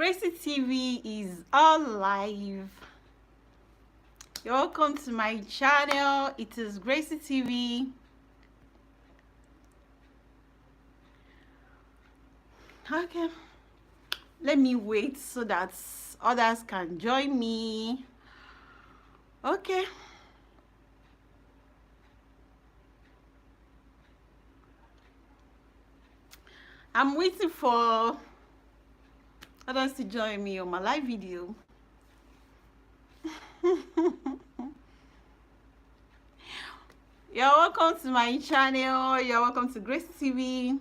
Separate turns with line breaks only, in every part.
Gracie TV is alive. You're welcome to my channel. It is Gracie TV. Okay, let me wait so that others can join me. Okay. I'm waiting for others to join me on my live video. You're welcome to my channel. You're welcome to Gracie TV.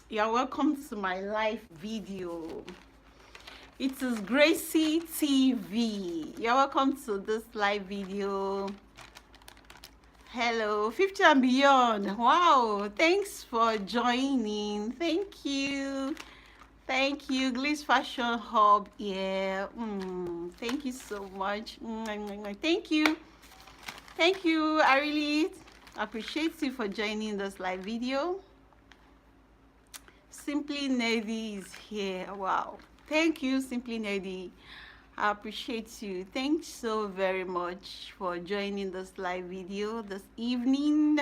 You're welcome to my live video. It is Gracie TV. You're welcome to this live video. Hello, 50 and beyond. Wow, thanks for joining. Thank you. Thank you, Gliss Fashion Hub. Yeah, thank you so much. Thank you. Thank you. I really appreciate you for joining this live video. Simply Nerdy is here. Wow. Thank you, Simply Nerdy. I appreciate you. Thanks so very much for joining this live video this evening.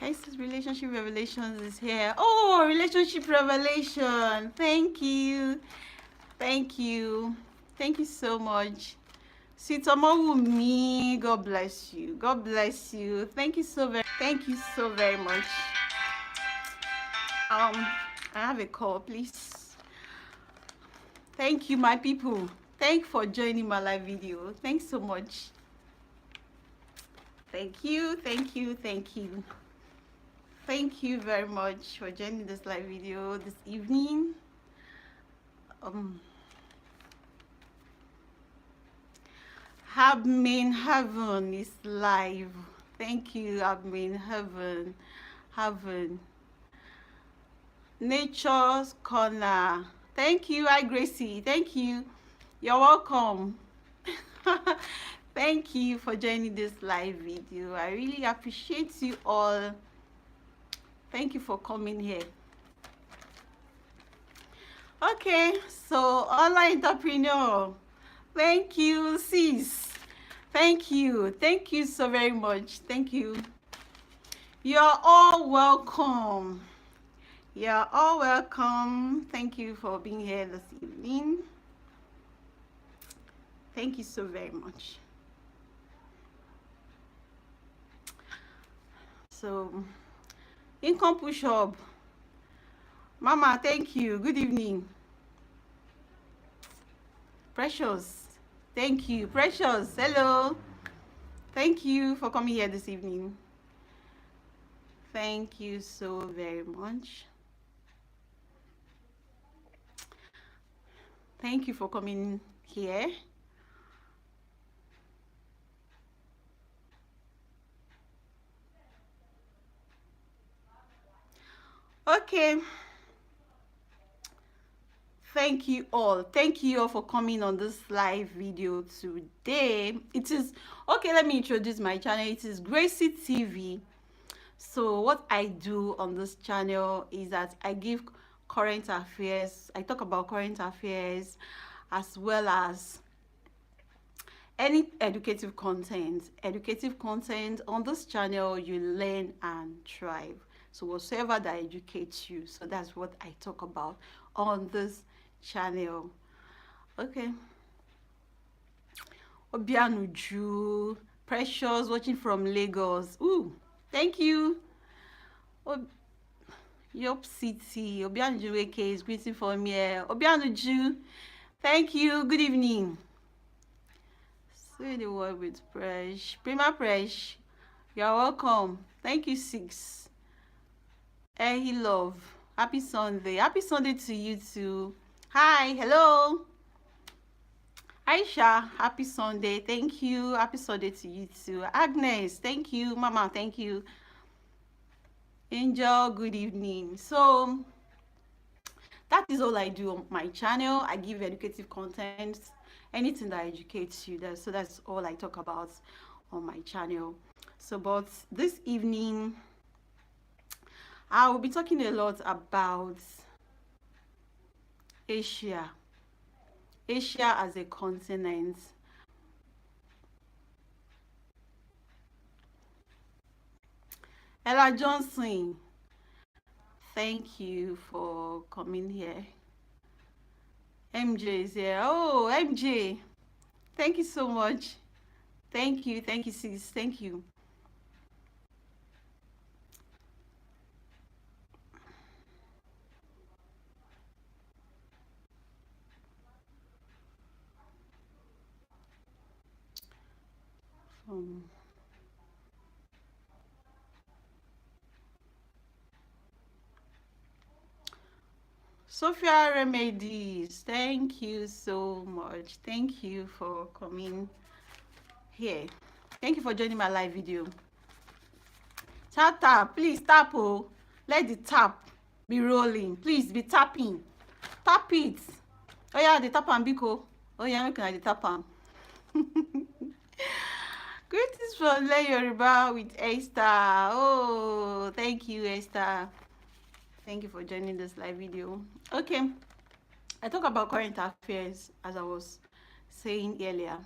This Relationship Revelations is here. Oh, Relationship Revelation. Thank you. Thank you. Thank you so much. Sitomowumi, God bless you. God bless you. Thank you so very much. I have a call, please. Thank you, my people. Thanks for joining my live video. Thanks so much. Thank you, thank you, thank you. Thank you very much for joining this live video this evening. Admin Heaven is live. Thank you, Admin Heaven. Heaven. Nature's Corner. Thank you, hi Gracie. Thank you. You're welcome. Thank you for joining this live video. I really appreciate you all. Thank you for coming here. Okay, so online entrepreneur. Thank you, sis. Thank you. Thank you so very much. Thank you. You're all welcome. You're all welcome. Thank you for being here this evening. Thank you so very much. So, Income Push Up. Mama, thank you. Good evening. Precious, thank you. Precious, hello. Thank you for coming here this evening. Thank you so very much. Thank you for coming here. Okay. Thank you all. Thank you all for coming on this live video today. It is okay, let me introduce my channel. It is Gracie TV. So what I do on this channel is that I give current affairs. I talk about current affairs as well as any educative content. Educative content on this channel, you learn and thrive. So whatsoever that educates you, so that's what I talk about on this channel. Okay. Obianuju, Precious, watching from Lagos. Ooh, thank you. Yop City, Obianuju AK is greeting for me. Obianuju, thank you. Good evening. Say the word with Presh. Prima Presh, you're welcome. Thank you, Six. He love. Happy Sunday. Happy Sunday to you too. Hi, hello. Aisha, happy Sunday. Thank you. Happy Sunday to you too. Agnes, thank you. Mama, thank you. Angel, good evening. So that is all I do on my channel. I give educative content, anything that educates you. So that's all I talk about on my channel. So but this evening I will be talking a lot about Asia as a continent. Ella Johnson, thank you for coming here. MJ is here. Oh, MJ, thank you so much. Thank you, sis. Thank you. Um, Sophia Remedies, thank you so much. Thank you for coming here. Thank you for joining my live video. Tap, please tap. Oh, let the tap be rolling. Please be tapping. Tap it. Oh yeah, the tap and biko. Oh yeah, make the tap am. Greetings from Le Yoruba with Esther. Oh, thank you, Esther. Thank you for joining this live video. Okay, I talk about current affairs as I was saying earlier.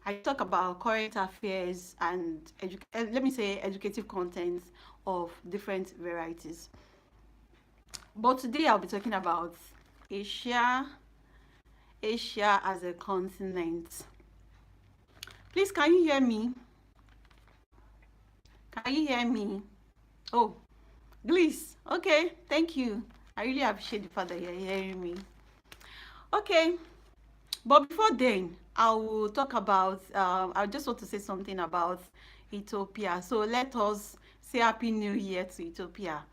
I talk about current affairs and let me say educative contents of different varieties. But today I'll be talking about Asia as a continent. Please, can you hear me? Can you hear me? Oh, please. Okay, thank you. I really appreciate the fact that you're hearing me. Okay, but before then, I will talk about, I just want to say something about Ethiopia. So let us say Happy New Year to Ethiopia.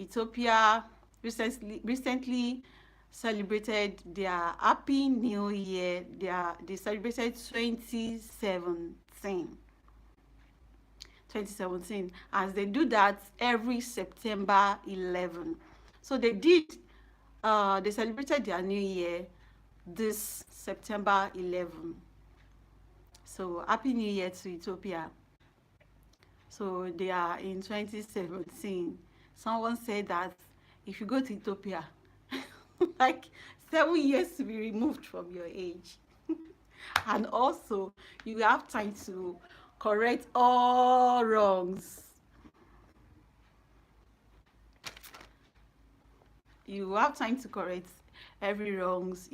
Ethiopia recently celebrated their Happy New Year. They celebrated 2017, as they do that every September 11. So they celebrated their new year this September 11. So Happy New Year to Ethiopia. So they are in 2017. Someone said that if you go to Ethiopia, like 7 years to be removed from your age. And also, you have time to correct all wrongs. You have time to correct every wrongs,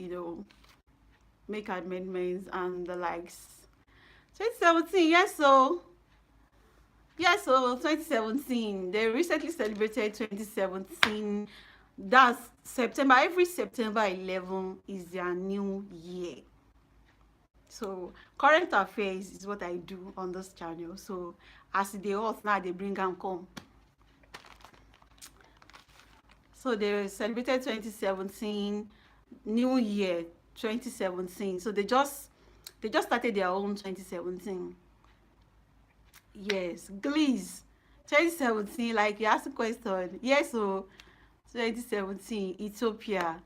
make amendments and the likes. 2017, yes, so 2017, they recently celebrated 2017. That's September. Every September 11 is their new year. So current affairs is what I do on this channel. So as they all now, they bring and come. So they celebrated 2017 new year 2017. So they just started their own 2017. Yes, Gliss 2017. Like you asked a question. Yes, so 2017 Ethiopia,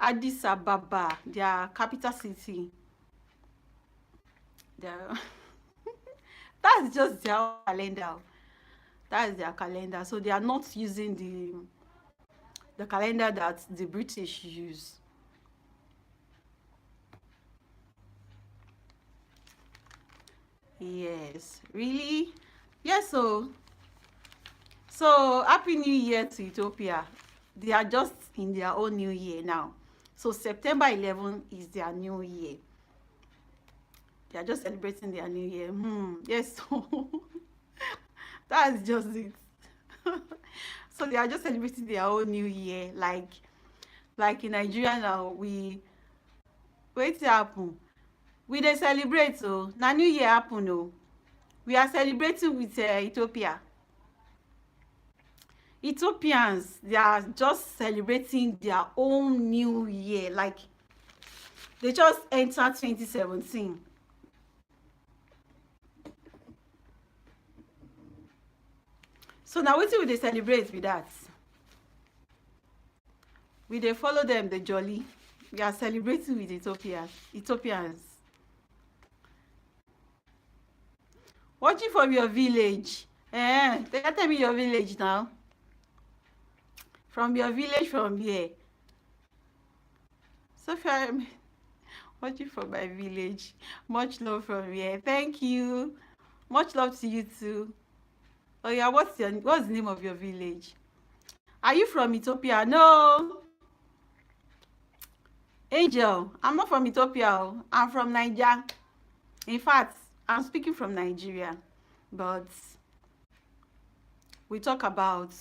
Addis Ababa, their capital city. That's just their calendar. That is their calendar. So they are not using the calendar that the British use. Yes, really? Yes, so Happy New Year to Ethiopia. They are just in their own new year now. So September 11 is their new year. They are just celebrating their new year. Yes, so that's just it. So they are just celebrating their own new year. Like in Nigeria now, wait to happen. We dey celebrate, so na new year happen. Oh, we are celebrating with Ethiopia. Ethiopians, they are just celebrating their own new year. Like they just entered 2017. So now wetin we dey celebrate with that? We dey follow them, the jolly. We are celebrating with Ethiopians. Watching from your village. Tell me your village now. From your village, from here. Sophia, watching from my village. Much love from here. Thank you. Much love to you too. Oh yeah, what's the name of your village? Are you from Ethiopia? No. Angel, I'm not from Ethiopia. I'm from Nigeria. In fact, I'm speaking from Nigeria. But we talk about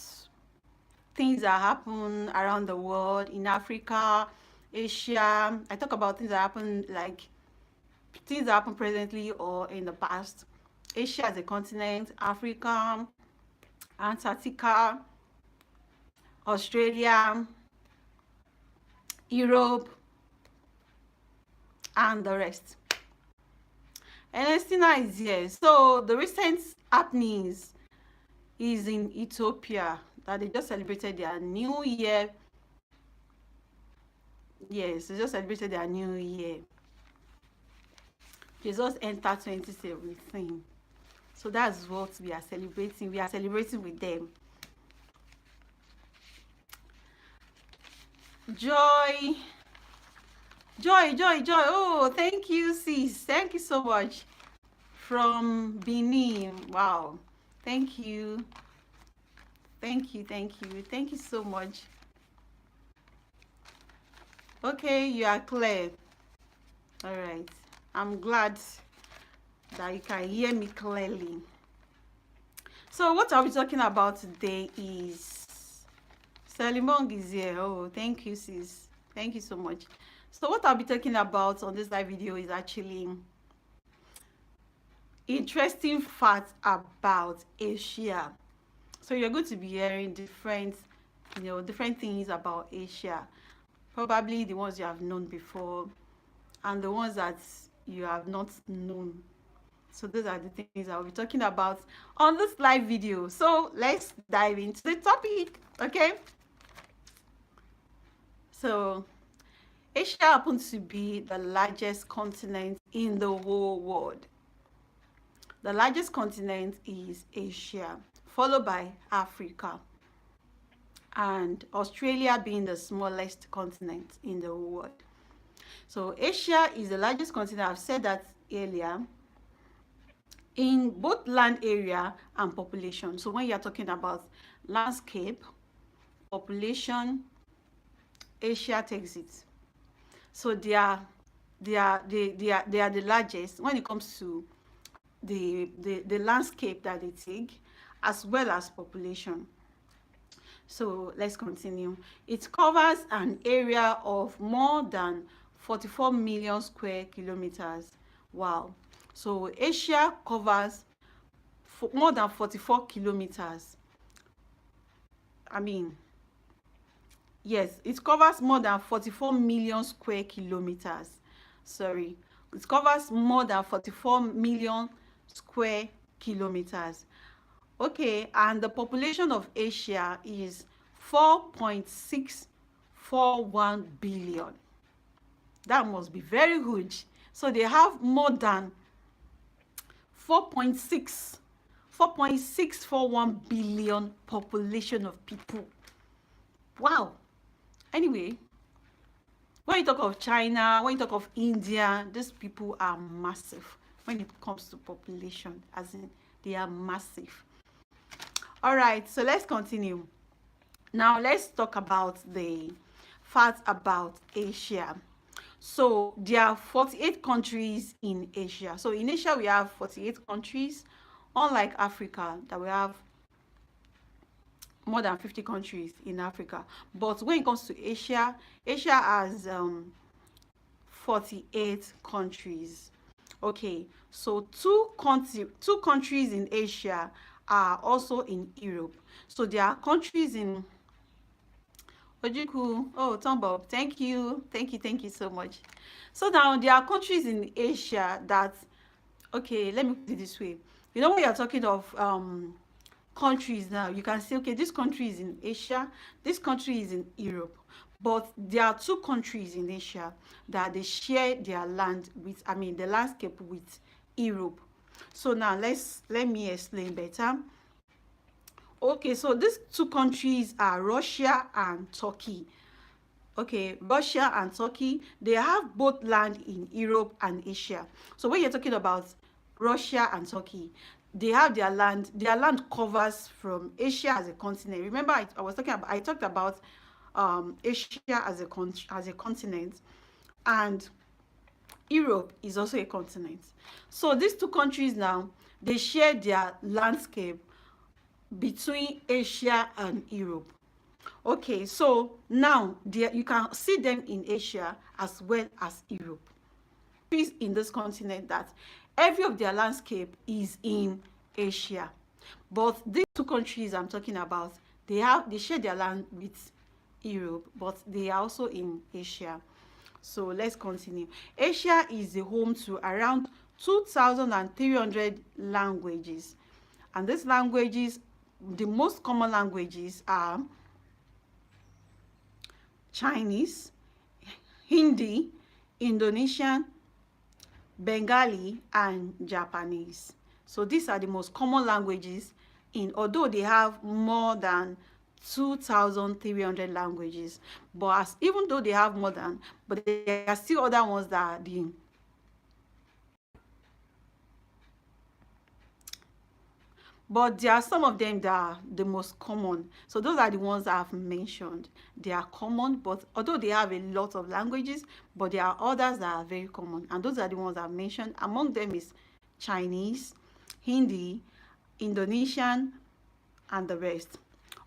things that happen around the world, in Africa, Asia. I talk about things that happen, like things that happen presently or in the past. Asia as a continent, Africa, Antarctica, Australia, Europe, and the rest. Ernestina is here. So the recent happenings is in Ethiopia, that they just celebrated their new year. Yes, they just celebrated their new year. They just entered 2017. So that's what we are celebrating. We are celebrating with them. Joy. Oh, thank you, sis. Thank you so much. From Benin. Wow. Thank you. Thank you so much. Okay, you are clear. All right. I'm glad that you can hear me clearly. So what I'll be talking about today is Salimong is here. Oh, thank you, sis. Thank you so much. So what I'll be talking about on this live video is actually interesting facts about Asia. So you're going to be hearing different things about Asia. Probably the ones you have known before and the ones that you have not known. So those are the things I'll be talking about on this live video. So let's dive into the topic, okay? So Asia happens to be the largest continent in the whole world. The largest continent is Asia, followed by Africa, and Australia being the smallest continent in the world. So Asia is the largest continent. I've said that earlier, in both land area and population. So when you're talking about landscape, population, Asia takes it. So they are the largest when it comes to the landscape that they take, as well as population. So let's continue. It covers an area of more than 44 million square kilometers. Wow. So Asia covers more than 44 kilometers. I mean, yes, it covers more than 44 million square kilometers. Sorry, it covers more than 44 million square kilometers. Okay, and the population of Asia is 4.641 billion. That must be very huge. So they have more than 4.641 billion population of people. Wow. Anyway, when you talk of China, when you talk of India, these people are massive when it comes to population, as in they are massive. All right, so let's continue. Now let's talk about the facts about Asia. So there are 48 countries in Asia. So in Asia we have 48 countries, unlike Africa that we have more than 50 countries in Africa. But when it comes to Asia, Asia has 48 countries. Okay, so two countries in Asia are also in Europe. So there are countries in Ojuku. Oh, Tombob, thank you so much. So now there are countries in Asia that, okay, let me put it this way. You know, when you're talking of countries now, you can say, okay, this country is in Asia, this country is in Europe. But there are two countries in Asia that they share their land with, I mean, the landscape with Europe. So now let me explain better. Okay, so these two countries are Russia and Turkey. Okay, Russia and Turkey, they have both land in Europe and Asia. So when you're talking about Russia and Turkey, they have their land covers from Asia as a continent. Remember, I talked about Asia as as a continent, and Europe is also a continent. So these two countries now, they share their landscape between Asia and Europe. Okay, so now you can see them in Asia as well as Europe. In this continent that every of their landscape is in Asia. But these two countries I'm talking about, they share their land with Europe, but they are also in Asia. So let's continue. Asia is the home to around 2,300 languages. And these languages, the most common languages are Chinese, Hindi, Indonesian, Bengali, and Japanese. So these are the most common languages although they have more than 2,300 languages. But even though they have more than, but there are still other ones that are but there are some of them that are the most common. So those are the ones that I've mentioned. They are common, but although they have a lot of languages, but there are others that are very common. And those are the ones I've mentioned. Among them is Chinese, Hindi, Indonesian, and the rest.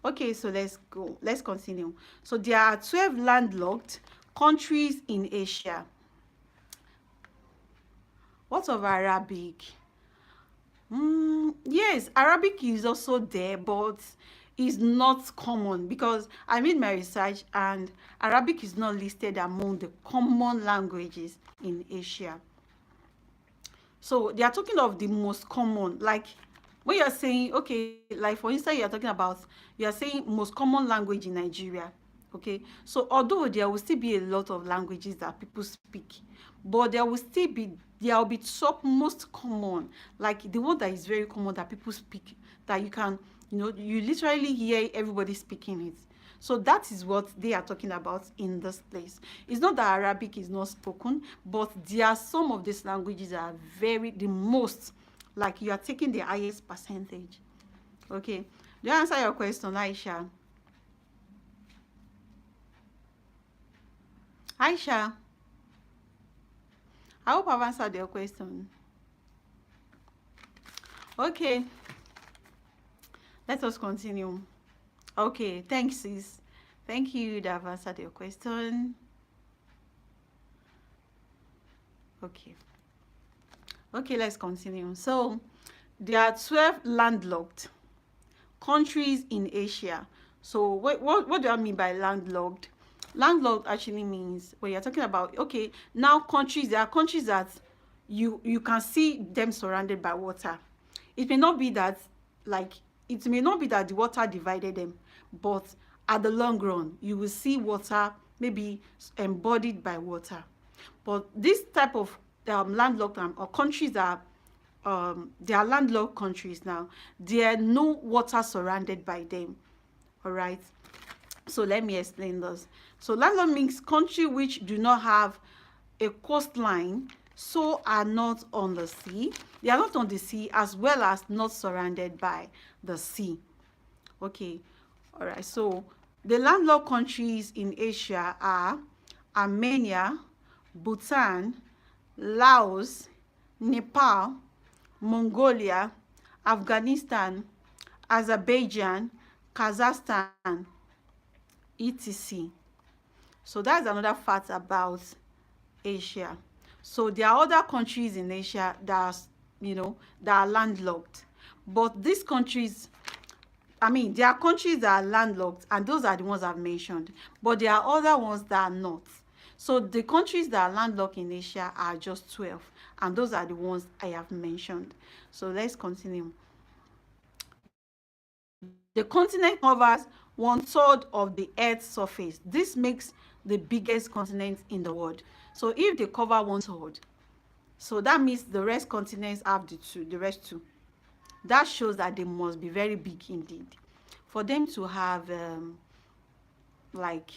Okay, so let's continue. So there are 12 landlocked countries in Asia. What of Arabic? Yes, Arabic is also there, but is not common because I made my research and Arabic is not listed among the common languages in Asia. So they are talking of the most common, like when you're saying, okay, like for instance, you're saying most common language in Nigeria. Okay, so although there will still be a lot of languages that people speak, but there will be top most common, like the one that is very common that people speak, that you can, you literally hear everybody speaking it. So that is what they are talking about in this place. It's not that Arabic is not spoken, but there are some of these languages that are the most, like you are taking the highest percentage. Okay, do I answer your question, Aisha? Aisha, I hope I've answered your question. Okay, let us continue. Okay, thanks, sis. Thank you that I've answered your question. Okay, let's continue. So there are 12 landlocked countries in Asia. So what do I mean by landlocked? Landlocked actually means when you're talking about, okay, now there are countries that you can see them surrounded by water. It may not be that the water divided them, but at the long run you will see water maybe embodied by water. But this type of landlocked or countries that they are landlocked countries now, there are no water surrounded by them. All right, so let me explain this. So landlocked means country which do not have a coastline, so are not on the sea. They are not on the sea, as well as not surrounded by the sea. Okay, all right, so the landlocked countries in Asia are Armenia, Bhutan, Laos, Nepal, Mongolia, Afghanistan, Azerbaijan, Kazakhstan, etc. So that's another fact about Asia. So there are other countries in Asia that are landlocked, but these countries, there are countries that are landlocked, and those are the ones I've mentioned, but there are other ones that are not. So the countries that are landlocked in Asia are just 12, and those are the ones I have mentioned. So let's continue. The continent covers 1/3 of the Earth's surface. This makes the biggest continent in the world. So if they cover 1/3, so that means the rest continents have the rest two. That shows that they must be very big indeed. for them to have like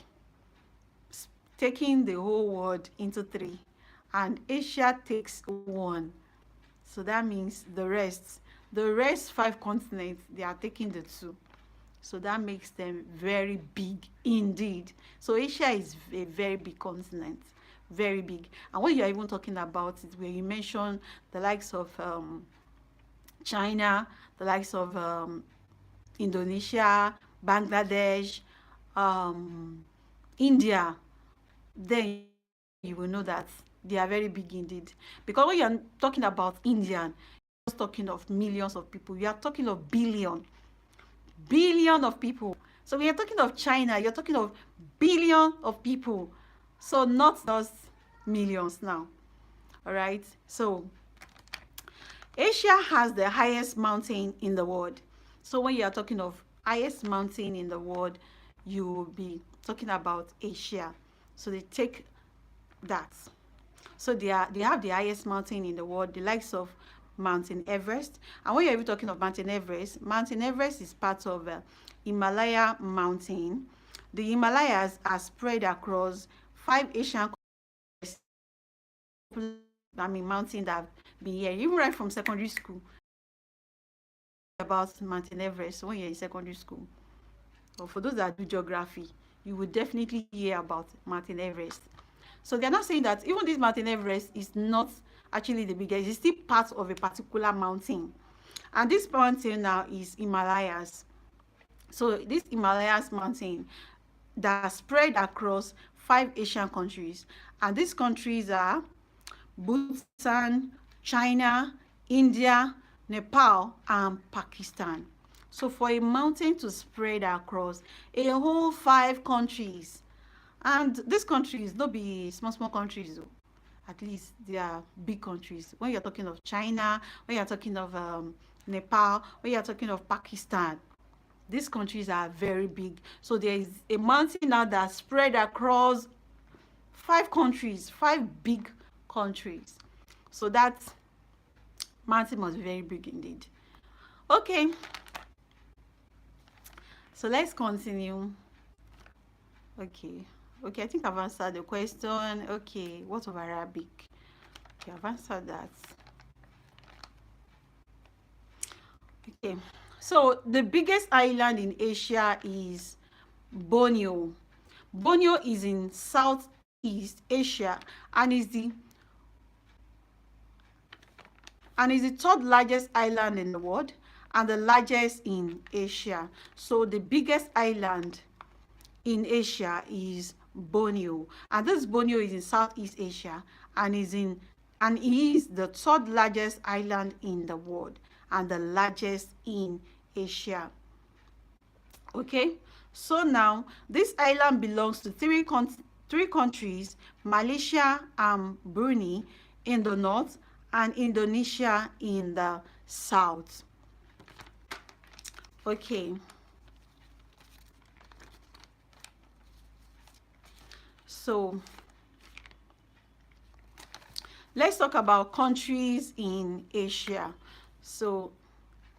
taking the whole world into three, and Asia takes one. So that means the rest five continents, they are taking the two. So that makes them very big indeed. So Asia is a very big continent, very big. And when you're even talking about it, where you mention the likes of China, the likes of Indonesia, Bangladesh, India, then you will know that they are very big indeed. Because when you're talking about Indian, you're not talking of millions of people, you are talking of billion of people. So when you're talking of China, you're talking of billion of people. So not just millions now. All right. So Asia has the highest mountain in the world. So when you are talking of highest mountain in the world, you will be talking about Asia. So they take that. So they have the highest mountain in the world, the likes of Mountain Everest. And when you're even talking of Mountain Everest is part of Himalaya mountain. The Himalayas are spread across 5 Asian mountains that have been here, even right from secondary school. About Mountain Everest when you're in secondary school, or for those that do geography, you will definitely hear about Mountain Everest. So they're not saying that even this Mountain Everest is not actually the biggest, it's still part of a particular mountain. And this mountain now is Himalayas. So this Himalayas mountain that spread across 5 Asian countries. And these countries are Bhutan, China, India, Nepal, and Pakistan. So for a mountain to spread across a whole 5 countries, and these countries no be small countries though. At least they are big countries. When you're talking of China, when you're talking of Nepal, when you're talking of Pakistan, these countries are very big. So there is a mountain now that spread across 5 countries, 5 big countries. So that mountain must be very big indeed. Okay, so let's continue. Okay, I think I've answered the question. Okay, what of Arabic? Okay, I've answered that. Okay, so the biggest island in Asia is Borneo. Borneo is in Southeast Asia and is the 3rd largest island in the world and the largest in Asia. So the biggest island in Asia is Borneo, and this Borneo is in Southeast Asia and is the 3rd largest island in the world and the largest in Asia. Okay, so now this island belongs to three countries: Malaysia and Brunei in the north and Indonesia in the south. Okay, so let's talk about countries in Asia. So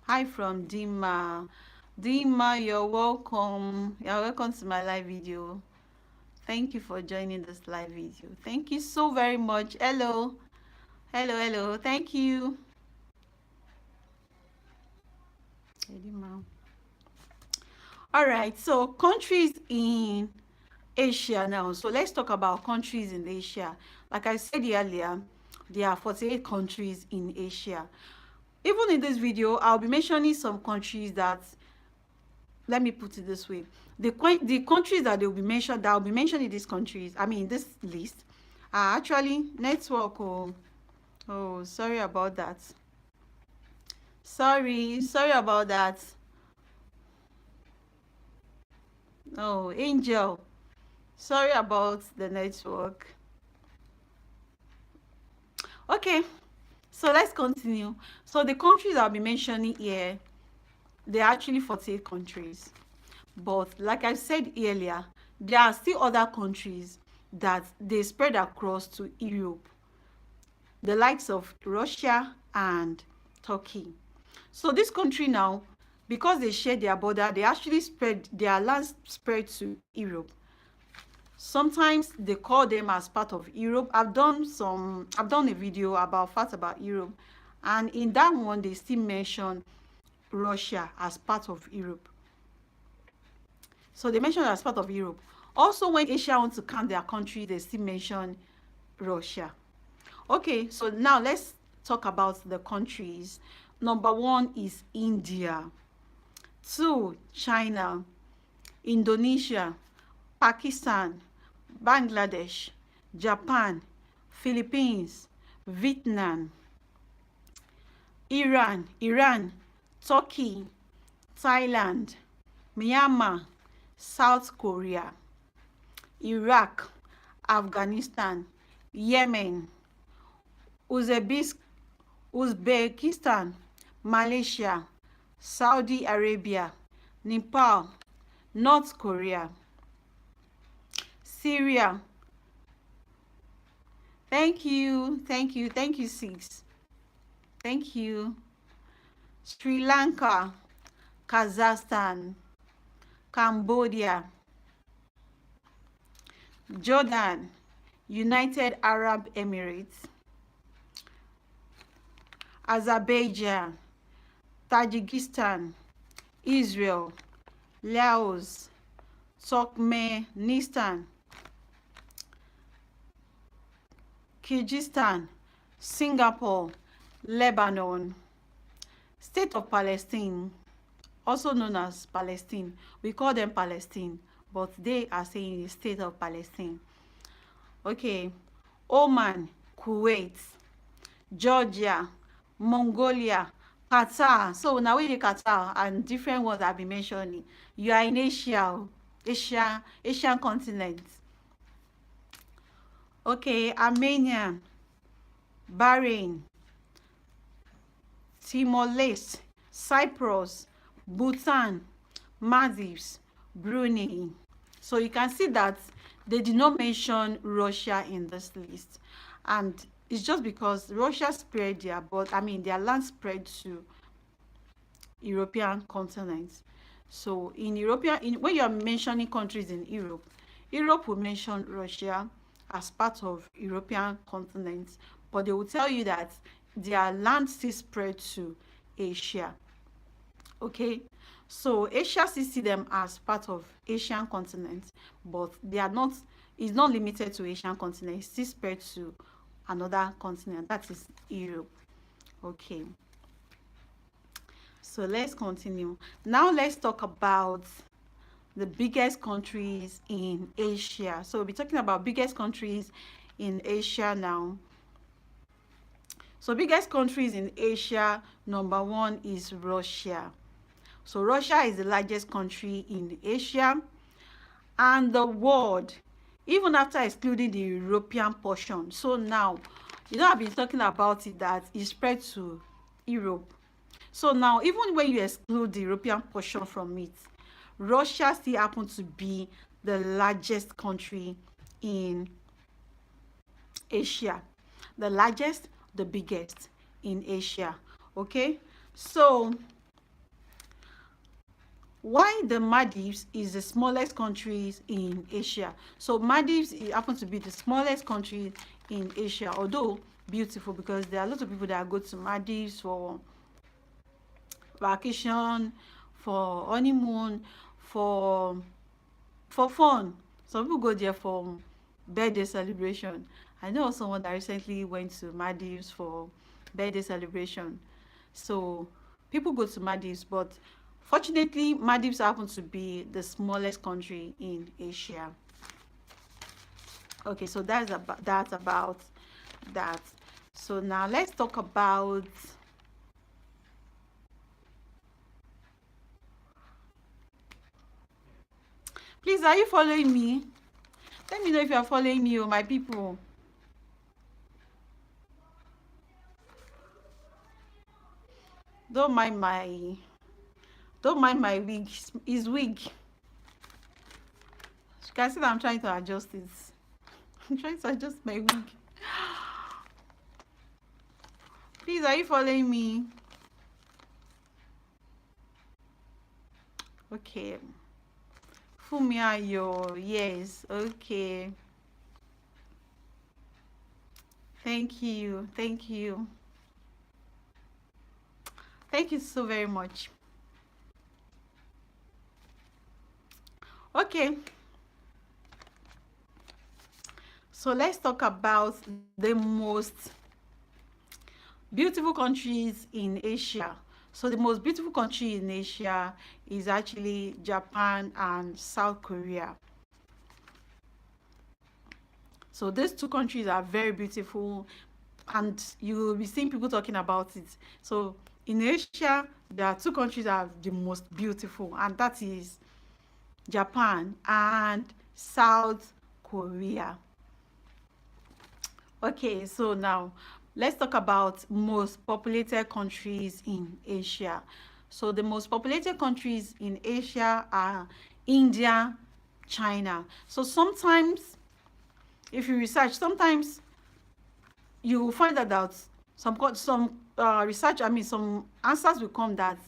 hi from Dima. You're welcome. You're welcome to my live video. Thank you for joining this live video. Thank you so very much. Hello. Thank you. All right, so countries in Asia now. So let's talk about countries in Asia. Like I said earlier, there are 48 countries in Asia. Even in this video, I'll be mentioning some countries that, let me put it this way, the countries that I'll be mentioning these countries, this list, are actually network. Oh, sorry about that. Sorry about that. Oh, Angel, sorry about the network. Okay, so let's continue. So the countries I'll be mentioning here, they're actually 48 countries. But like I said earlier, there are still other countries that they spread across to Europe, the likes of Russia and Turkey. So this country now, because they share their border, they actually spread their land spread to Europe. Sometimes they call them as part of Europe. I've done a video about facts about Europe, and in that one they still mention Russia as part of Europe. So they mention it as part of Europe. Also, when Asia wants to count their country, they still mention Russia. Okay, so now let's talk about the countries. Number 1 is India. 2, China. Indonesia. Pakistan. Bangladesh. Japan. Philippines. Vietnam. Iran. Turkey. Thailand. Myanmar. South Korea. Iraq. Afghanistan. Yemen. Uzbekistan. Malaysia. Saudi Arabia. Nepal. North Korea. Syria. Thank you, 6. Thank you. Sri Lanka. Kazakhstan. Cambodia. Jordan. United Arab Emirates. Azerbaijan. Tajikistan. Israel. Laos. Turkmenistan. Kyrgyzstan. Singapore. Lebanon. State of Palestine, also known as Palestine. We call them Palestine, but they are saying the state of Palestine. Okay. Oman. Kuwait. Georgia. Mongolia. Qatar. So now we the Qatar and different ones I've been mentioning. You are in Asia, Asian continent. Okay, Armenia. Bahrain. Timor-Leste. Cyprus. Bhutan. Maldives. Brunei. So you can see that they did not mention Russia in this list, and it's just because Russia spread their their land spread to European continents. So when you are mentioning countries in Europe, Europe will mention Russia as part of European continents, but they will tell you that their land still spread to Asia. Okay, so Asia still see them as part of Asian continent, but they are not. It's not limited to Asian continent. It's still spread to another continent, that is Europe. Okay, so let's continue. Now let's talk about the biggest countries in Asia. So we'll be talking about biggest countries in Asia now. So biggest countries in Asia, number 1 is Russia. So Russia is the largest country in Asia and the world, even after excluding the European portion. So now, I've been talking about it, that it spread to Europe. So now, even when you exclude the European portion from it, Russia still happens to be the largest country in Asia. The largest, the biggest in Asia. Okay, so why the Maldives is the smallest country in Asia. So Maldives happens to be the smallest country in Asia, although beautiful, because there are a lot of people that go to Maldives for vacation, for honeymoon, for fun. Some people go there for birthday celebration. I know someone that recently went to Maldives for birthday celebration. So people go to Maldives, but fortunately, Maldives happens to be the smallest country in Asia. Okay, so that's about that. So now let's talk about please, are you following me? Let me know if you are following me, my people. Don't mind my wig. It's wig. You can see that I'm trying to adjust it. I'm trying to adjust my wig. Please, are you following me? Okay. Fumiayo, yes. Okay. Thank you. Thank you. Thank you so very much. Okay. So let's talk about the most beautiful countries in Asia. So the most beautiful country in Asia is actually Japan and South Korea. So these two countries are very beautiful, and you will be seeing people talking about it. So in Asia, there are two countries that are the most beautiful, and that is Japan and South Korea. Okay, so now let's talk about most populated countries in Asia. So the most populated countries in Asia are India, China. So sometimes, if you research, sometimes you will find out some research, I mean, some answers will come that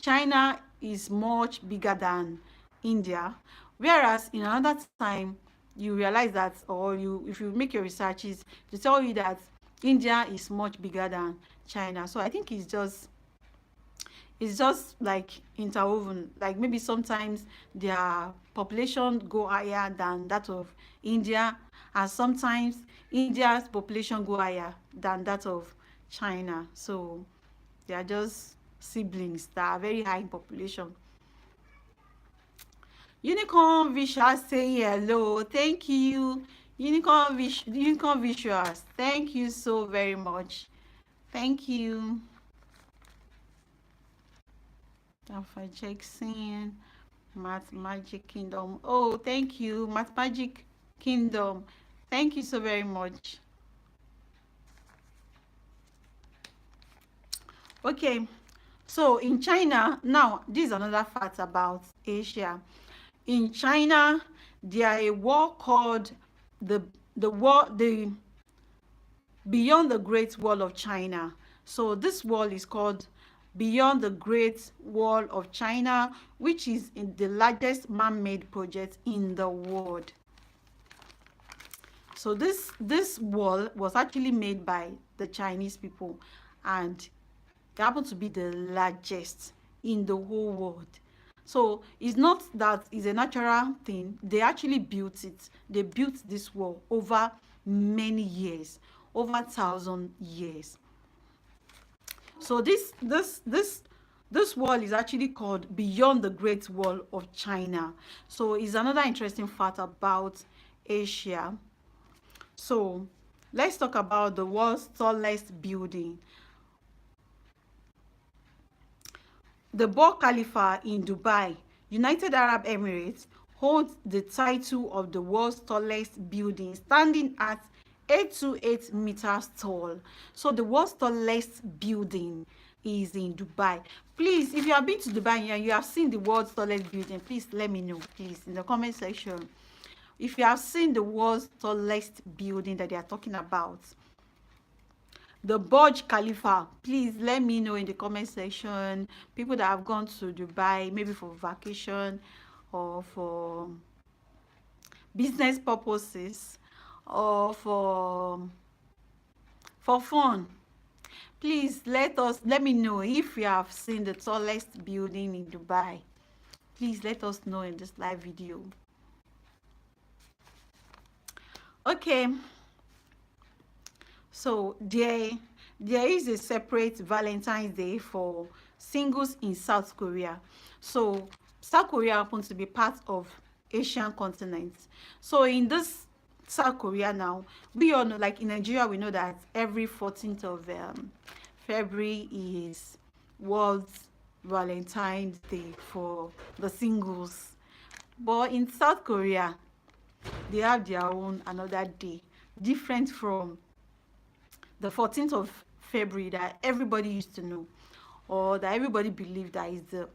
China is much bigger than India, whereas in another time you realize that, or you, if you make your researches, to tell you that India is much bigger than China. So I think it's just like interwoven, like maybe sometimes their population go higher than that of India, and sometimes India's population go higher than that of China. So they are just siblings that are very high in population. Unicorn Visuals saying hello. Thank you. Unicorn Visuals. Thank you so very much. Thank you. Alpha Jackson. Math Magic Kingdom. Oh, thank you, Math Magic Kingdom. Thank you so very much. Okay, so in China, now this is another fact about Asia. In China, there is a wall called the the Beyond the Great Wall of China. So this wall is called Beyond the Great Wall of China, which is in the largest man-made project in the world. So this wall was actually made by the Chinese people, and it happened to be the largest in the whole world. So it's not that it's a natural thing. They actually built it. They built this wall over many years, over 1,000 years. So this wall is actually called Beyond the Great Wall of China. So it's another interesting fact about Asia. So let's talk about the world's tallest building. The Burj Khalifa in Dubai, United Arab Emirates, holds the title of the world's tallest building, standing at 828 meters tall. So the world's tallest building is in Dubai. Please, if you have been to Dubai and you have seen the world's tallest building, please let me know, please, in the comment section. If you have seen the world's tallest building that they are talking about, the Burj Khalifa, please let me know in the comment section. People that have gone to Dubai, maybe for vacation or for business purposes or for fun, please let me know if you have seen the tallest building in Dubai. Please let us know in this live video. Okay, so there is a separate Valentine's Day for singles in South Korea. So South Korea happens to be part of Asian continent. So in this South Korea now, we all know, like in Nigeria, we know that every 14th of February is World Valentine's Day for the singles. But in South Korea, they have their own another day, different from the 14th of February that everybody used to know, or that everybody believed that is the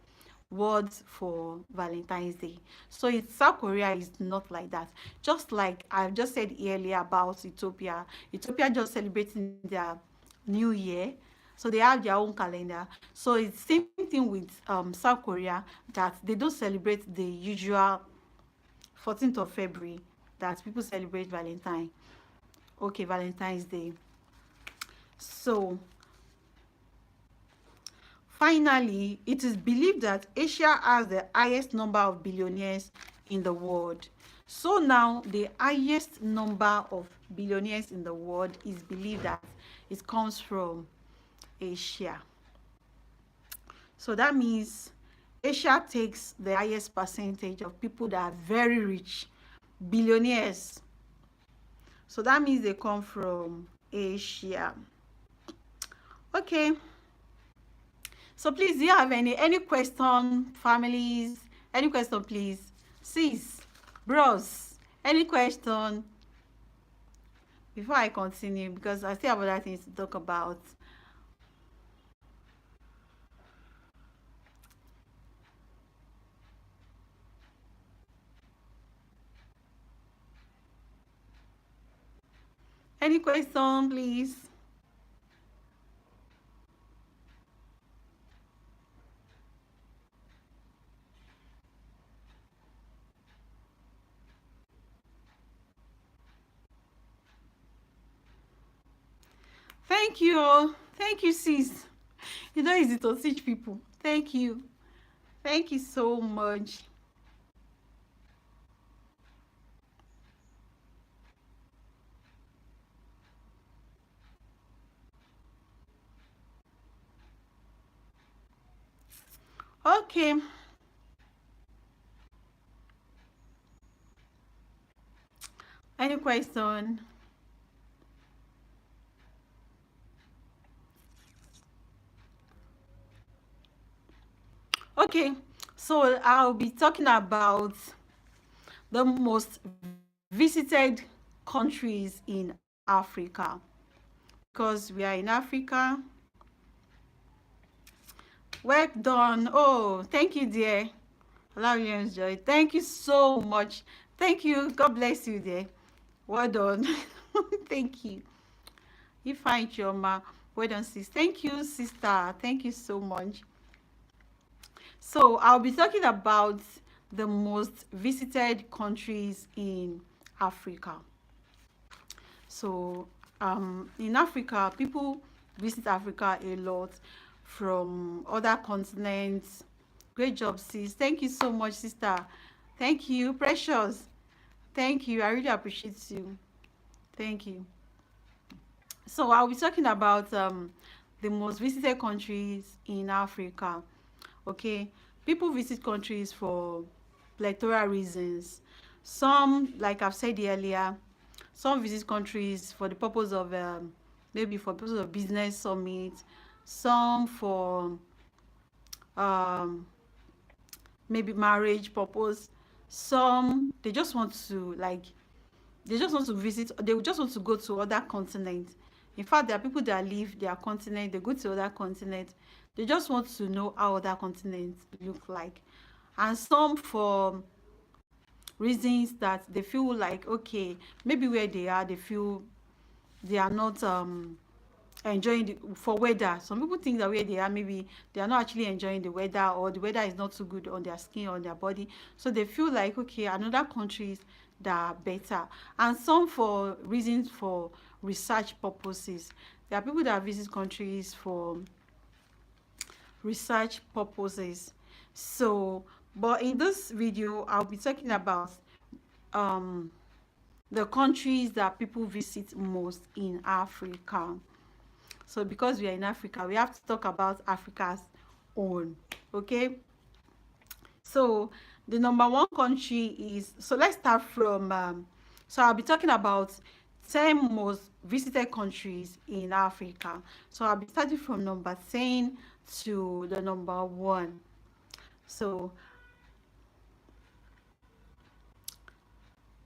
word for Valentine's Day. So in South Korea is not like that. Just like I've just said earlier about Ethiopia. Ethiopia just celebrating their new year. So they have their own calendar. So it's same thing with South Korea, that they don't celebrate the usual 14th of February that people celebrate Valentine. Okay, Valentine's Day. So finally, it is believed that Asia has the highest number of billionaires in the world. So now the highest number of billionaires in the world is believed that it comes from Asia. So that means Asia takes the highest percentage of people that are very rich, billionaires. So that means they come from Asia. Okay. So please, do you have any question, families? Any question, please? Sis, bros, any question before I continue, because I still have other things to talk about. Any question, please? Thank you. Thank you, sis. You know, easy to teach people. Thank you. Thank you so much. Okay. Any question? Okay. So I'll be talking about the most visited countries in Africa, because we are in Africa. Well done. Oh, thank you, dear. Allow you enjoy. Thank you so much. Thank you. God bless you, dear. Well done. Thank you. You find Chioma. Well done, sis. Thank you, sister. Thank you so much. So I'll be talking about the most visited countries in Africa. So in Africa, people visit Africa a lot from other continents. Great job, sis. Thank you so much, sister. Thank you, precious. Thank you. I really appreciate you. Thank you. So I'll be talking about the most visited countries in Africa. Okay, people visit countries for plethora reasons. Some, like I've said earlier, some visit countries for the purpose of maybe for purpose of business summit. Some for um, maybe marriage purpose. Some they just want to they just want to visit. They just want to go to other continents. In fact, there are people that leave their continent, they go to other continents. They just want to know how other continents look like. And some for reasons that they feel like, okay, maybe where they are, they feel they are not enjoying for weather. Some people think that where they are, maybe they are not actually enjoying the weather, or the weather is not so good on their skin or on their body. So they feel like, okay, another countries that are better. And some for reasons for research purposes. There are people that visit countries for research purposes. So, but in this video, I'll be talking about um the countries that people visit most in Africa. So because we are in Africa, we have to talk about Africa's own. Okay. So the number one country is, so let's start from so I'll be talking about 10 most visited countries in Africa. So I'll be starting from number 10 to the number 1. So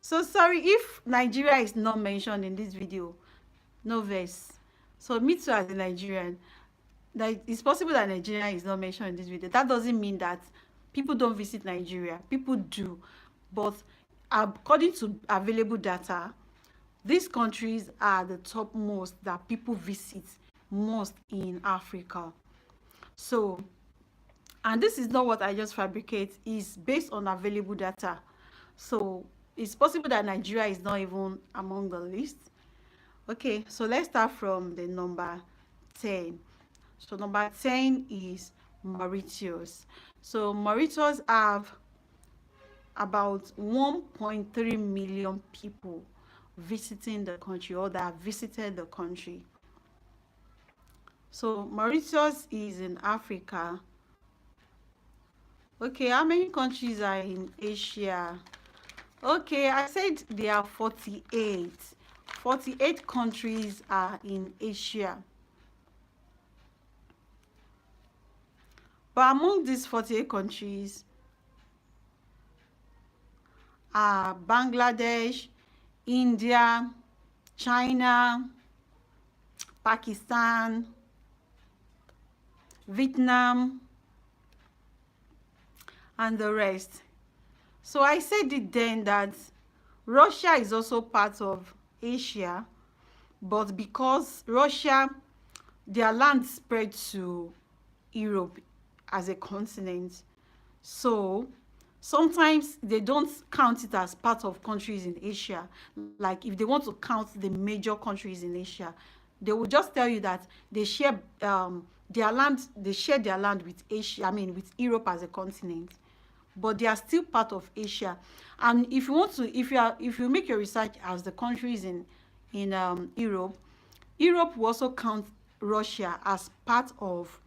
sorry if Nigeria is not mentioned in this video. No verse. So me too, as a Nigerian, that it's possible that Nigeria is not mentioned in this video. That doesn't mean that people don't visit Nigeria. People do. But according to available data, these countries are the top most that people visit most in Africa. So, and this is not what I just fabricate, it's based on available data. So it's possible that Nigeria is not even among the list. Okay, so let's start from the number 10. So number 10 is Mauritius. So Mauritius have about 1.3 million people visiting the country, or that have visited the country. So Mauritius is in Africa. Okay, how many countries are in Asia? Okay, I said there are 48. 48 countries are in Asia. But among these 48 countries are Bangladesh, India, China, Pakistan, Vietnam, and the rest. So I said it then that Russia is also part of Asia, but because Russia, their land spread to Europe as a continent, so sometimes they don't count it as part of countries in Asia. Like if they want to count the major countries in Asia, they will just tell you that they share their land, they share their land with Asia, I mean with Europe as a continent, but they are still part of Asia. And if you want to, if you make your research as the countries in Europe, Europe will also count Russia as part of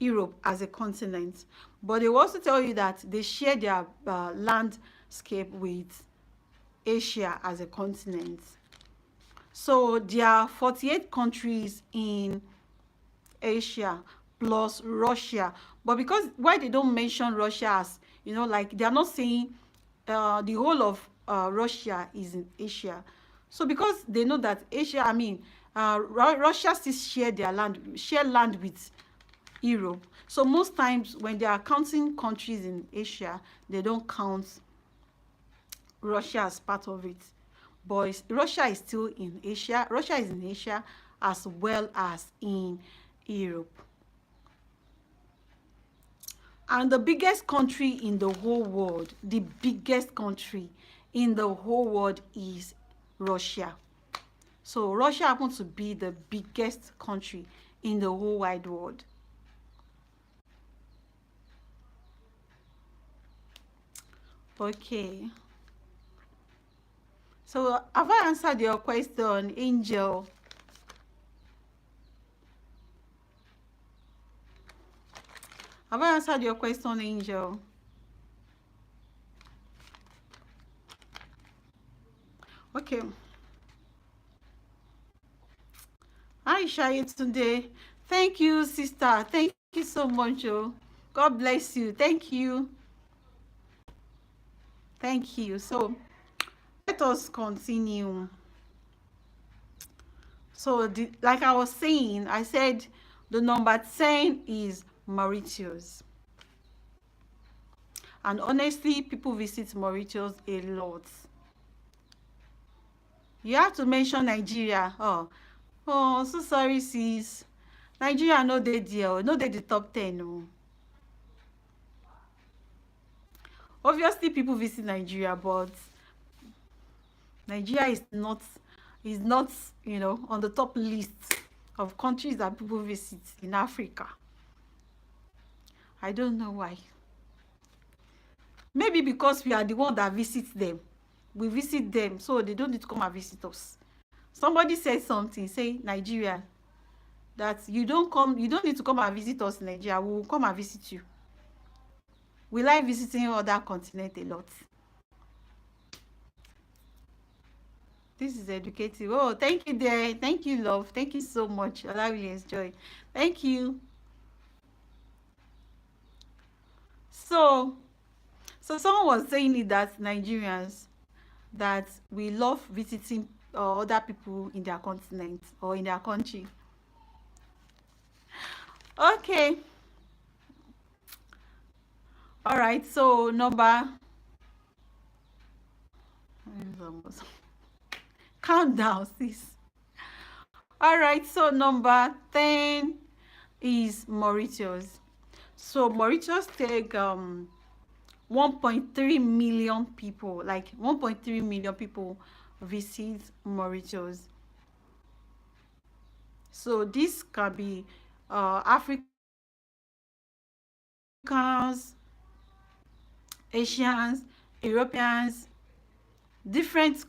Europe as a continent, but they will also tell you that they share their landscape with Asia as a continent. So there are 48 countries in Asia plus Russia. But because why they don't mention Russia as, you know, like they are not saying the whole of Russia is in Asia. So because they know that Asia, I mean, Russia still share land with Europe. So most times when they are counting countries in Asia, they don't count Russia as part of it. But Russia is still in Asia. Russia is in Asia as well as in Europe. And the biggest country in the whole world, the biggest country in the whole world is Russia. So Russia happens to be the biggest country in the whole wide world. Okay. So have I answered your question, Angel? Have I answered your question, Angel? Okay. Hi, Shayetunde. Thank you, sister. Thank you so much. Oh. God bless you. Thank you. Thank you. So let us continue. So like I was saying, I said the number 10 is Mauritius. And honestly, people visit Mauritius a lot. You have to mention Nigeria. Oh, so sorry, sis. Nigeria no dey there, no dey the top 10. Oh. Obviously, people visit Nigeria, but Nigeria is not, you know, on the top list of countries that people visit in Africa. I don't know why. Maybe because we are the one that visits them. We visit them, so they don't need to come and visit us. Somebody said something, say Nigeria, that you don't need to come and visit us in Nigeria. We will come and visit you. We like visiting other continents a lot. This is educative. Oh, thank you, there. Thank you, love. Thank you so much. I really enjoy. Thank you. So someone was saying it, that Nigerians, that we love visiting other people in their continent or in their country. Okay. All right. So number. Calm down, sis. All right, so number 10 is Mauritius. So Mauritius take 1.3 million people, like 1.3 million people visit Mauritius. So this can be Africans, Asians, Europeans, different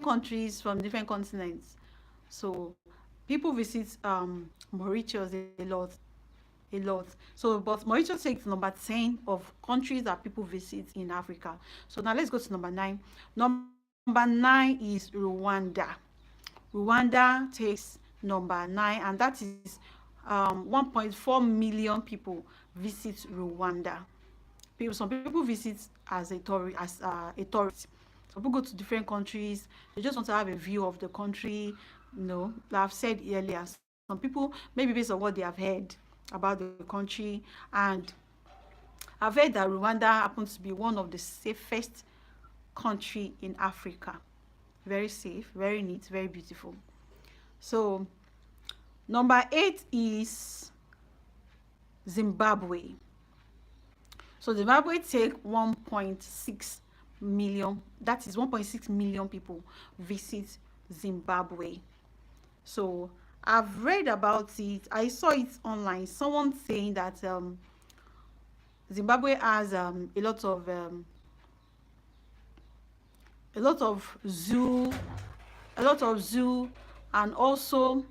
countries from different continents. So people visit Mauritius a lot, a lot. So, but Mauritius takes number 10 of countries that people visit in Africa. So now let's go to number 9. Number 9 is Rwanda. Rwanda takes number 9, and that is 1.4 million people visit Rwanda. Some people visit as a tourist. Some people go to different countries. They just want to have a view of the country. Like I've said earlier, some people, maybe based on what they have heard about the country, and I've heard that Rwanda happens to be one of the safest country in Africa. Very safe, very neat, very beautiful. So number 8 is Zimbabwe. So Zimbabwe take 1.6 million, that is 1.6 million people visit Zimbabwe. So I've read about it. I saw it online. Someone saying that Zimbabwe has a lot of zoo, and also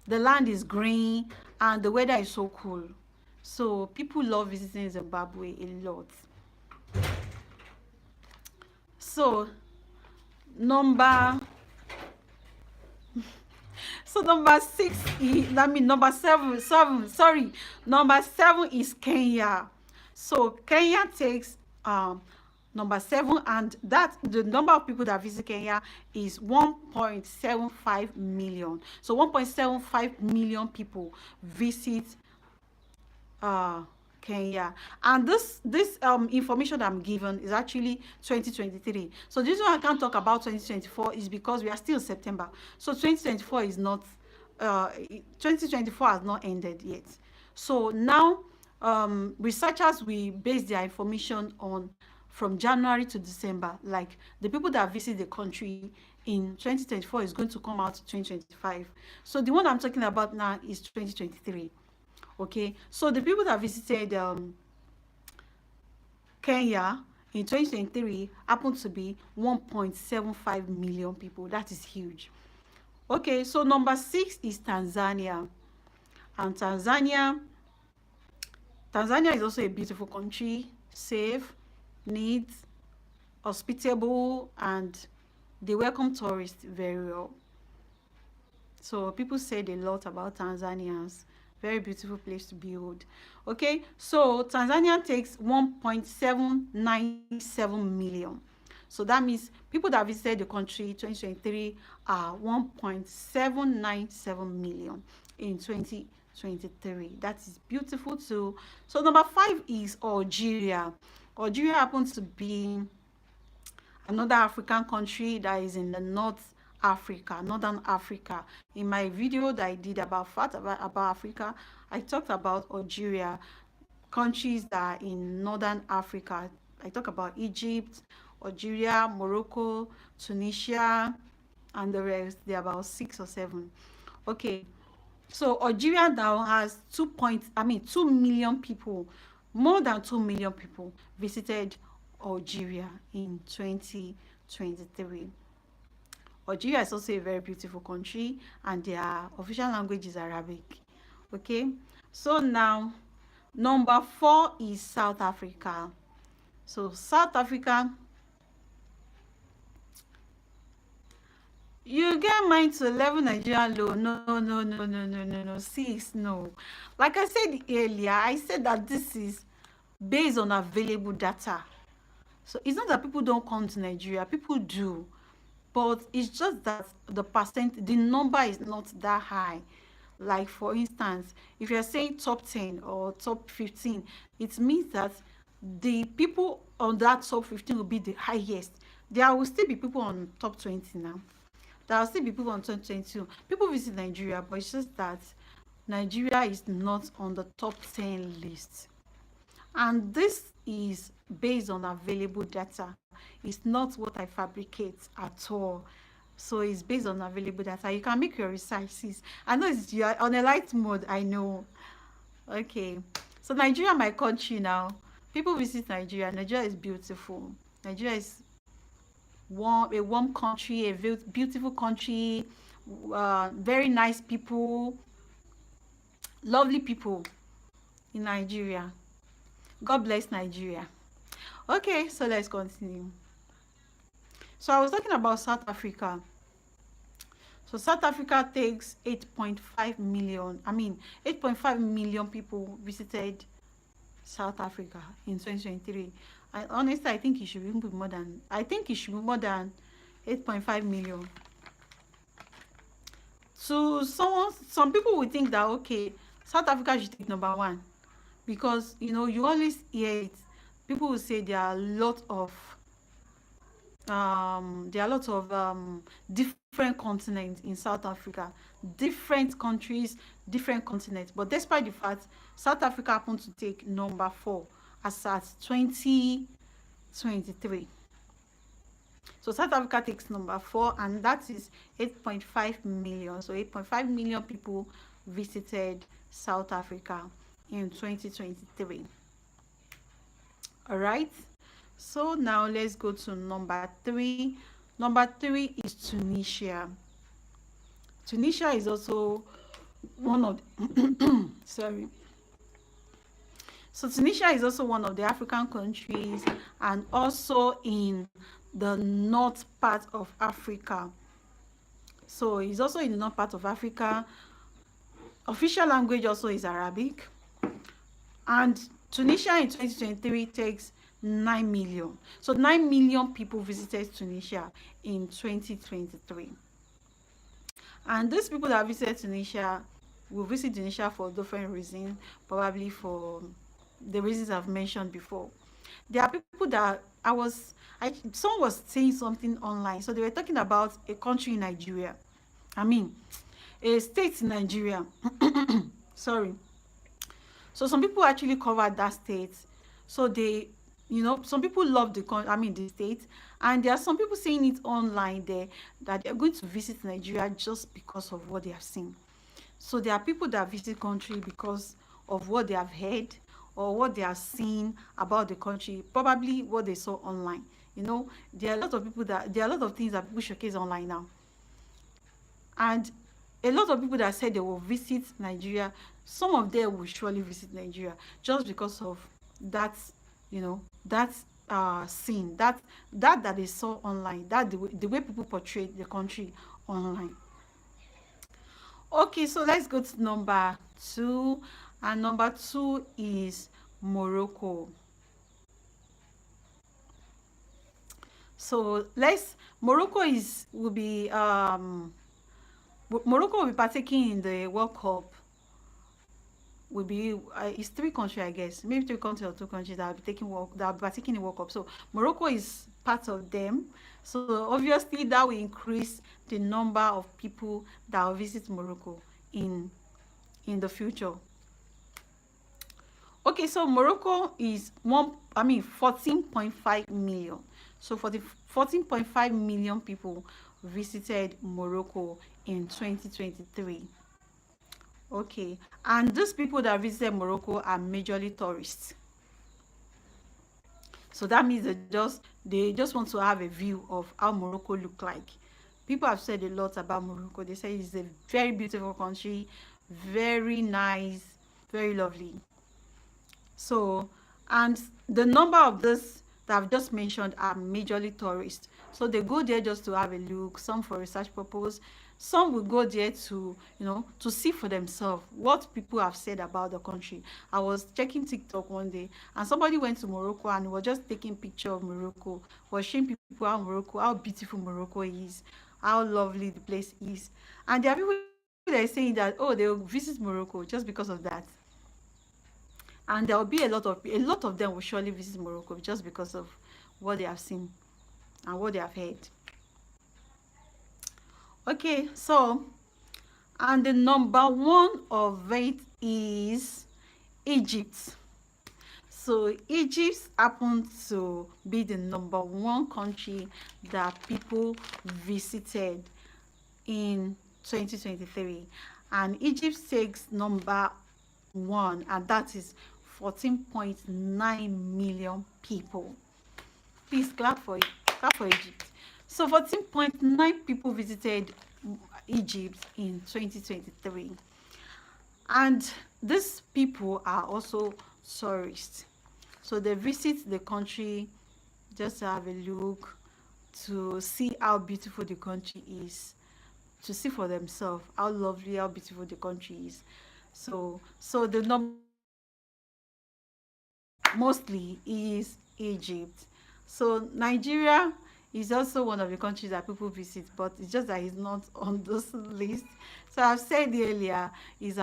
the land is green and the weather is so cool. So people love visiting Zimbabwe a lot. So number 6 is, number 7, sorry, number 7 is Kenya. So Kenya takes number 7, and that the number of people that visit Kenya is 1.75 million. So 1.75 million people visit Kenya, and this information I'm given is actually 2023. So this one I can't talk about 2024 is because we are still September. So 2024 is not 2024 has not ended yet. So now researchers will base their information on from January to December. Like the people that visit the country in 2024 is going to come out 2025. So the one I'm talking about now is 2023. Okay, so the people that visited Kenya in 2023 happened to be 1.75 million people. That is huge. Okay, so number 6 is Tanzania. And Tanzania is also a beautiful country, safe, neat, hospitable, and they welcome tourists very well. So people said a lot about Tanzanians. Very beautiful place to build. Okay, so Tanzania takes 1.797 million. So that means people that visited the country 2023 are 1.797 million in 2023. That is beautiful too. So number 5 is Algeria. Algeria happens to be another African country that is in the northern Africa. In my video that I did about Africa, I talked about Algeria, countries that are in northern Africa. I talk about Egypt, Algeria, Morocco, Tunisia, and the rest. They're about 6 or 7. Okay, so Algeria now has 2 million people, more than 2 million people visited Algeria in 2023. Algeria is also a very beautiful country, and their official language is Arabic. Okay, so now number 4 is South Africa. So South Africa, you get mine to 11 Nigerian low. No, 6, no. Like I said earlier, I said that this is based on available data. So it's not that people don't come to Nigeria, people do, but it's just that the number is not that high. Like for instance, if you're saying top 10 or top 15, it means that the people on that top 15 will be the highest. There will still be people on top 20 now. There will still be people on 2022. People visit Nigeria, but it's just that Nigeria is not on the top 10 list. And this is based on available data. It's not what I fabricate at all. So it's based on available data. You can make your researches. I know you are on a light mode, I know. Okay. So Nigeria, my country now. People visit Nigeria. Nigeria is beautiful. Nigeria is a warm country, a beautiful country, very nice people, lovely people in Nigeria. God bless Nigeria. Okay, so let's continue. So I was talking about South Africa. So South Africa takes 8.5 million. 8.5 million people visited South Africa in 2023. Honestly, I think it should be more than. I think it should be more than 8.5 million. So some people would think that okay, South Africa should take number one, because you always hear it. People will say there are a lot of different continents in South Africa, different countries, different continents. But despite the fact, South Africa happened to take number 4 as at 2023. So South Africa takes number 4, and that is 8.5 million. So 8.5 million people visited South Africa in 2023. All right. So now let's go to number 3. Number 3 is Tunisia. Tunisia is also one of sorry. So Tunisia is also one of the African countries, and also in the north part of Africa. So it's also in the north part of Africa. Official language also is Arabic. And Tunisia in 2023 takes 9 million. So 9 million people visited Tunisia in 2023. And these people that visited Tunisia will visit Tunisia for different reasons, probably for the reasons I've mentioned before. There are people that someone was saying something online. So they were talking about a country in Nigeria. A state in Nigeria. Sorry. So some people actually covered that state. So they, some people love the state, and there are some people saying it online there that they're going to visit Nigeria just because of what they have seen. So there are people that visit country because of what they have heard or what they have seen about the country, probably what they saw online. There are a lot of things that people showcase online now. And a lot of people that said they will visit Nigeria, some of them will surely visit Nigeria just because of that, that scene, that they saw online, that the way people portrayed the country online. Okay, so let's go to number 2, and number 2 is Morocco. So Morocco will be partaking in the World Cup. Will be it's 3 countries, I guess, maybe 3 countries or 2 countries that will be partaking in the World Cup. So Morocco is part of them. So obviously that will increase the number of people that will visit Morocco in the future. Okay, so Morocco is 14.5 million. So for the 14.5 million people visited Morocco in 2023. Okay, and these people that visited Morocco are majorly tourists. So that means they just want to have a view of how Morocco look like. People have said a lot about Morocco. They say it's a very beautiful country, very nice, very lovely. So, and the number of this that I've just mentioned are majorly tourists. So they go there just to have a look, some for research purpose. Some will go there to, to see for themselves what people have said about the country. I was checking TikTok one day, and somebody went to Morocco and was just taking picture of Morocco, was showing people how beautiful Morocco is, how lovely the place is. And there are people that are saying that, oh, they will visit Morocco just because of that. And there will be a lot of them will surely visit Morocco just because of what they have seen and what they have heard. Okay, so and the number one of it is Egypt. So Egypt happened to be the number one country that people visited in 2023, and Egypt takes number one, and that is 14.9 million people. Please clap for Egypt. So 14.9 people visited Egypt in 2023, and these people are also tourists. So they visit the country just to have a look, to see how beautiful the country is, to see for themselves how lovely, how beautiful the country is. So the number mostly is Egypt. So Nigeria is also one of the countries that people visit, but it's just that it's not on this list. So I've said earlier, is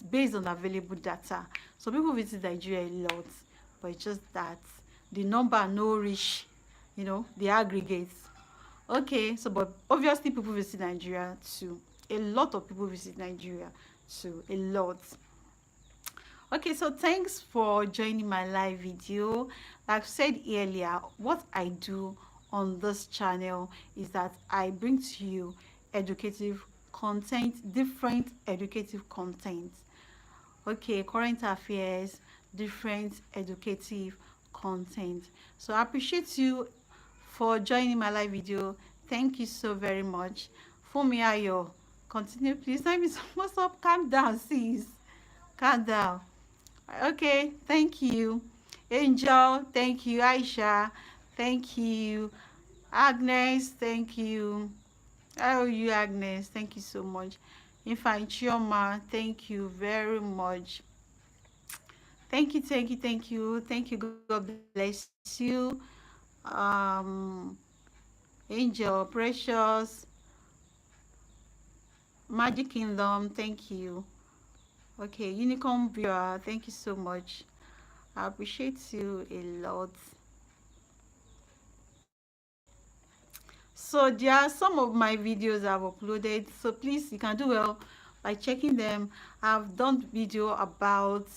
based on available data. So people visit Nigeria a lot, but it's just that the number no reach, the aggregates. Okay, so but obviously people visit Nigeria too. A lot of people visit Nigeria too. A lot. Okay, so thanks for joining my live video. Like I said earlier, what I do on this channel is that I bring to you educative content, different educative content. Okay, current affairs, different educative content. So I appreciate you for joining my live video. Thank you so very much. Fumi Ayo, continue please. Let me what's up? Calm down, sis. Calm down. Okay, thank you. Angel, thank you. Aisha, thank you. Agnes, thank you. How are you, Agnes? Thank you so much. Infant Chioma, thank you very much. Thank you, thank you, thank you. Thank you. God bless you. Um, Angel, Precious, Magic Kingdom, thank you. Okay, Unicorn Viewer, thank you so much. I appreciate you a lot. So there are some of my videos I've uploaded, so please you can do well by checking them. I've done video about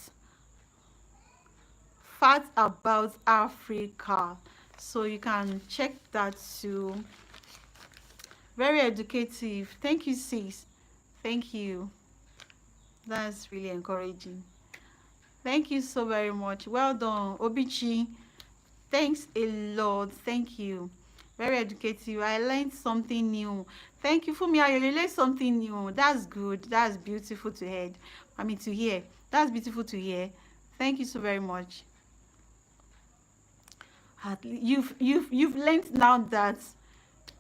facts about Africa, so you can check that too. Very educative. Thank you, sis. Thank you. That's really encouraging. Thank you so very much. Well done, Obichi. Thanks a lot. Thank you. Very educative. I learned something new. Thank you for me. I learned something new. That's good. That's beautiful to hear. To hear. That's beautiful to hear. Thank you so very much. You've learned now that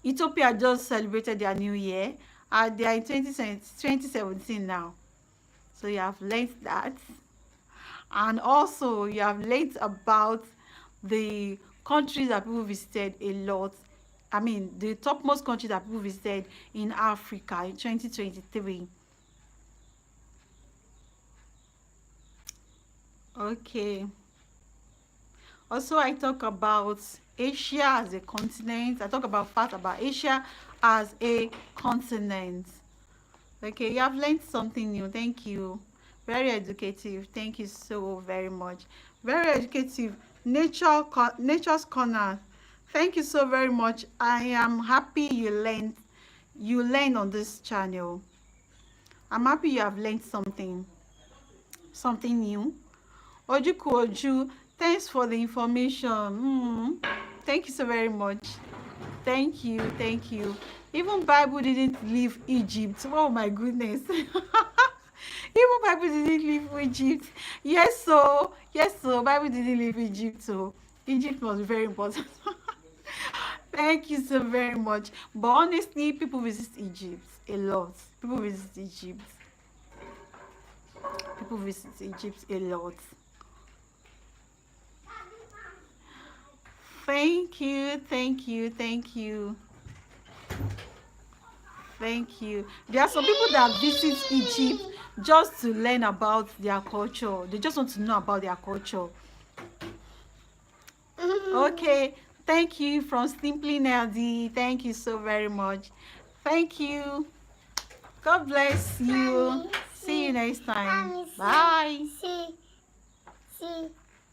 Ethiopia just celebrated their new year. They are in 2017 now. So you have learned that. And also you have learned about the countries that people visited a lot. The topmost countries that people visited in Africa in 2023. Okay. Also, I talk about Asia as a continent. I talk about facts about Asia as a continent. Okay, you have learned something new. Thank you. Very educative. Thank you so very much. Very educative. Nature's Corner. Thank you so very much. I am happy you learned on this channel. I'm happy you have learned something new. Ojuku Oju, thanks for the information. Thank you so very much. Thank you, thank you. Even Bible didn't leave Egypt. Oh my goodness. Even Bible didn't leave Egypt. Yes, so Bible didn't leave Egypt. So Egypt was very important. Thank you so very much. But honestly, people visit Egypt a lot. People visit Egypt. People visit Egypt a lot. Thank you, thank you, thank you. Thank you. There are some people that visit Egypt just to learn about their culture. They just want to know about their culture. Okay. Thank you from Simply Neldy. Thank you so very much. Thank you. God bless you.
Mommy,
See you next time.
Mommy,
Bye.
see.